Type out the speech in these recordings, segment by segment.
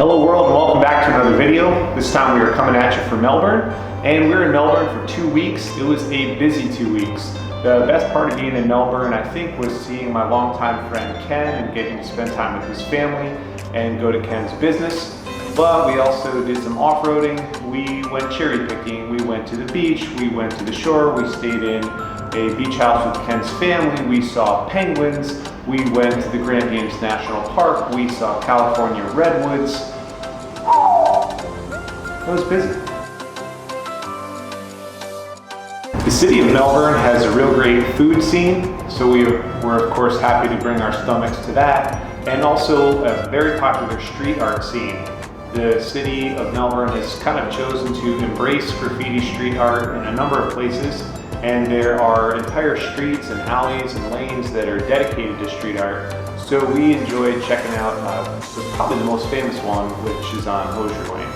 Hello world and welcome back to another video. This time we are coming at you from Melbourne, and we're in Melbourne for 2 weeks. It was a busy 2 weeks. The best part of being in Melbourne, I think, was seeing my longtime friend Ken and getting to spend time with his family and go to Ken's business. But we also did some off-roading. We went cherry picking. We went to the beach. We went to the shore. We stayed in a beach house with Ken's family. We saw penguins. We went to the Grampians National Park. We saw California redwoods. It was busy. The city of Melbourne has a real great food scene, so we're of course happy to bring our stomachs to that, and also a very popular street art scene. The city of Melbourne has kind of chosen to embrace graffiti street art in a number of places, and there are entire streets and alleys and lanes that are dedicated to street art. So we enjoyed checking out probably the most famous one, which is on HOSIER Lane.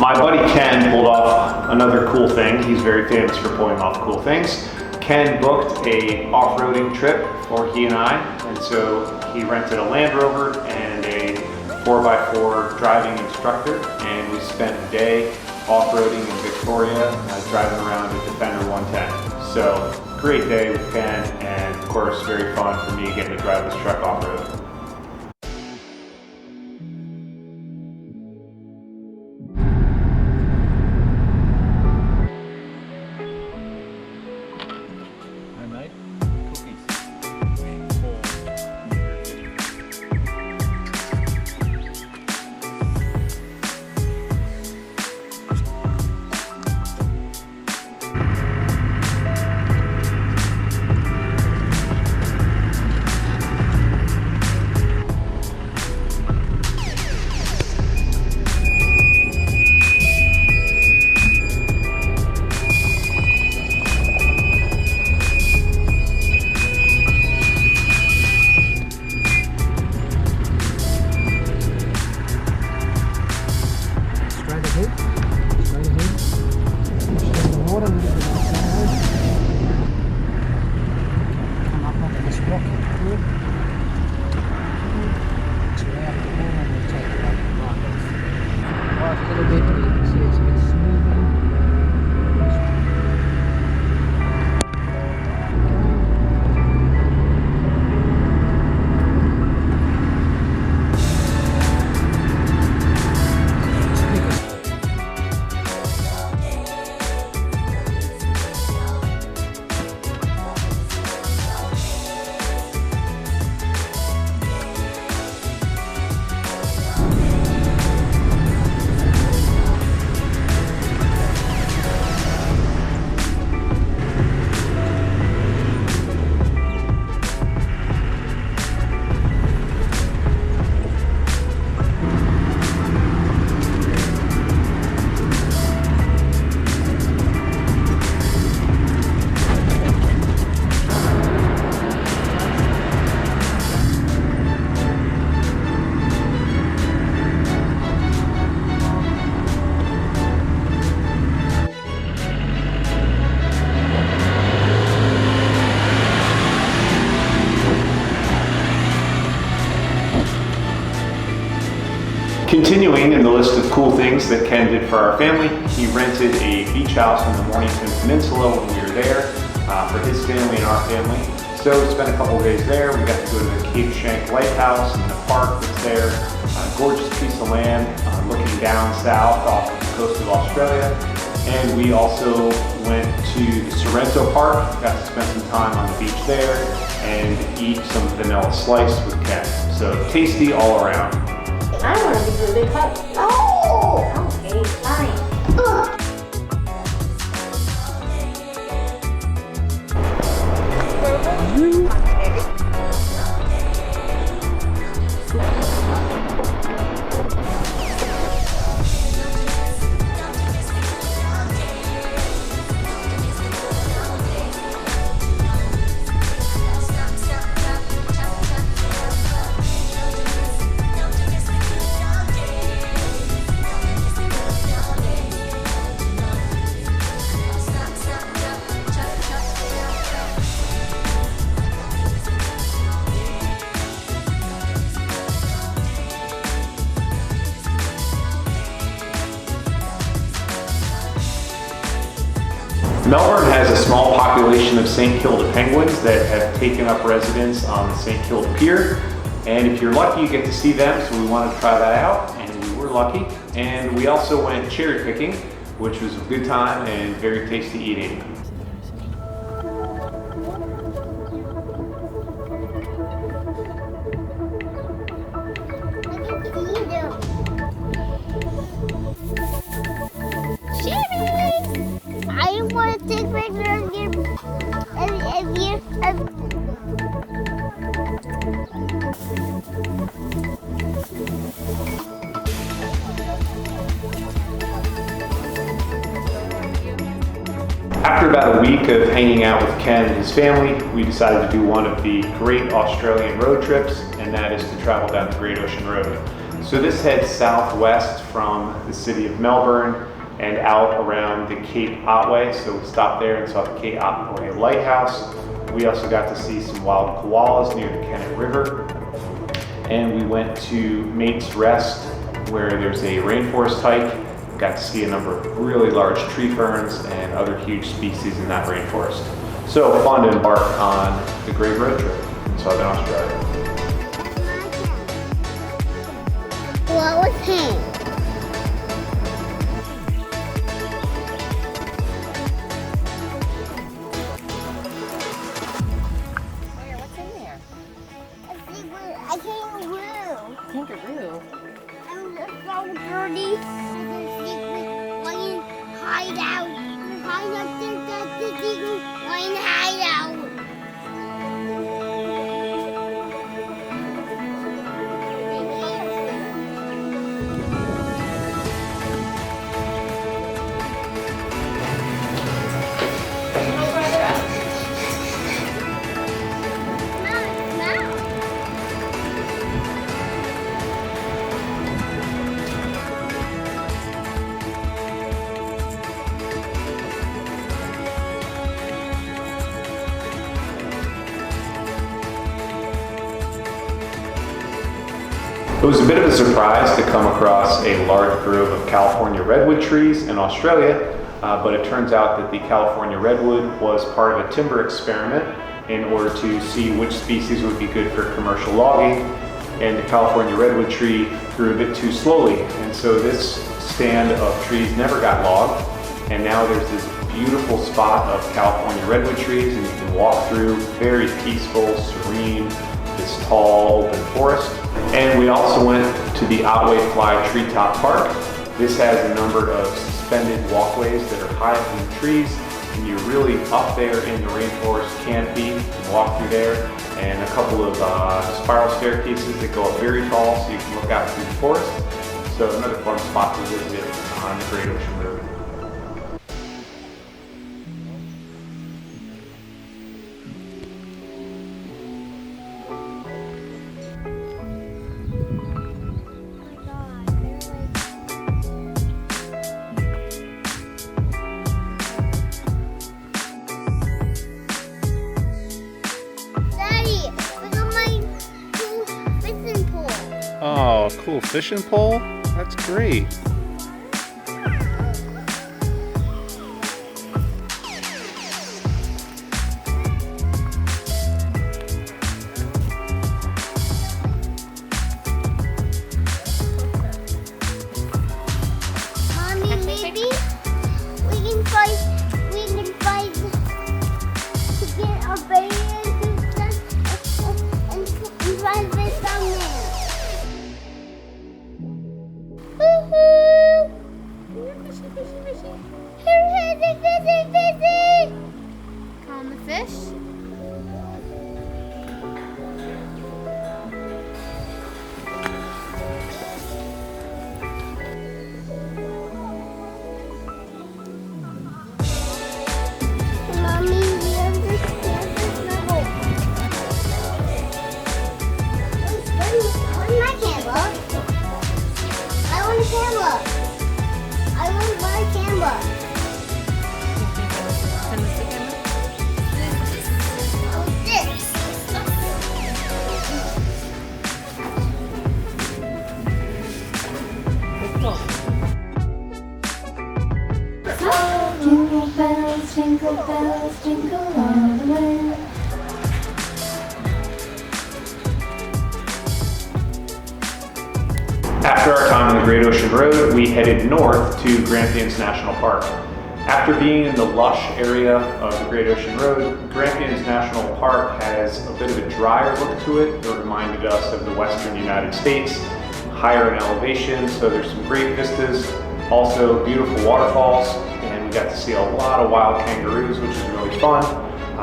My buddy Ken pulled off another cool thing. He's very famous for pulling off cool things. Ken booked a off-roading trip for he and I, and so he rented a Land Rover and a 4x4 driving instructor, and we spent a day off-roading in Victoria, driving around a Defender 110. So, great day with Ken, and of course very fun for me getting to drive this truck off-road. Continuing in the list of cool things that Ken did for our family, he rented a beach house in the Mornington Peninsula when we were there for his family and our family. So we spent a couple of days there. We got to go to the Cape Schanck Lighthouse and the park that's there. Gorgeous piece of land looking down south off the coast of Australia. And we also went to the SORENTO Park, got to spend some time on the beach there and eat some vanilla slice with Ken. So tasty all around. I want to do a big hug. Oh! Okay, fine. Ugh. Melbourne has a small population of St. Kilda penguins that have taken up residence on the St. Kilda Pier. And if you're lucky, you get to see them, so we wanted to try that out, and we were lucky. And we also went cherry picking, which was a good time and very tasty eating. I want to take pictures of you. After about a week of hanging out with Ken and his family, we decided to do one of the great Australian road trips, and that is to travel down the Great Ocean Road. So this heads southwest from the city of Melbourne and out around the Cape Otway. So we stopped there and saw the Cape Otway Lighthouse. We also got to see some wild koalas near the Kennet River. And we went to Mate's Rest, where there's a rainforest hike. Got to see a number of really large tree ferns and other huge species in that rainforest. So fun to embark on the great road trip in Southern Australia. What was pink? Kangaroo. I'm just so dirty. There's a secret lion hideout. Hide up there, that's the secret lion hideout. It was a bit of a surprise to come across a large grove of California redwood trees in Australia, but it turns out that the California redwood was part of a timber experiment in order to see which species would be good for commercial logging, and the California redwood tree grew a bit too slowly, and so this stand of trees never got logged, and now there's this beautiful spot of California redwood trees, and you can walk through, very peaceful, serene, this tall open forest. And we also went to the Otway TREETOP Park. This has a number of suspended walkways that are high up in the trees, and you're really up there in the rainforest canopy. You can walk through there, and a couple of spiral staircases that go up very tall so you can look out through the forest. So another fun spot to visit on the Great Ocean Road. Oh, cool fishing pole? That's great. Great Ocean Road, we headed north to Grampians National Park. After being in the lush area of the Great Ocean Road, Grampians National Park has a bit of a drier look to it. It reminded us of the western United States, higher in elevation, so there's some great vistas, also beautiful waterfalls, and we got to see a lot of wild kangaroos, which is really fun,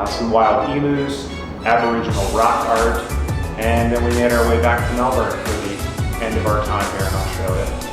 some wild emus, Aboriginal rock art, and then we made our way back to Melbourne for the end of our time here in Australia.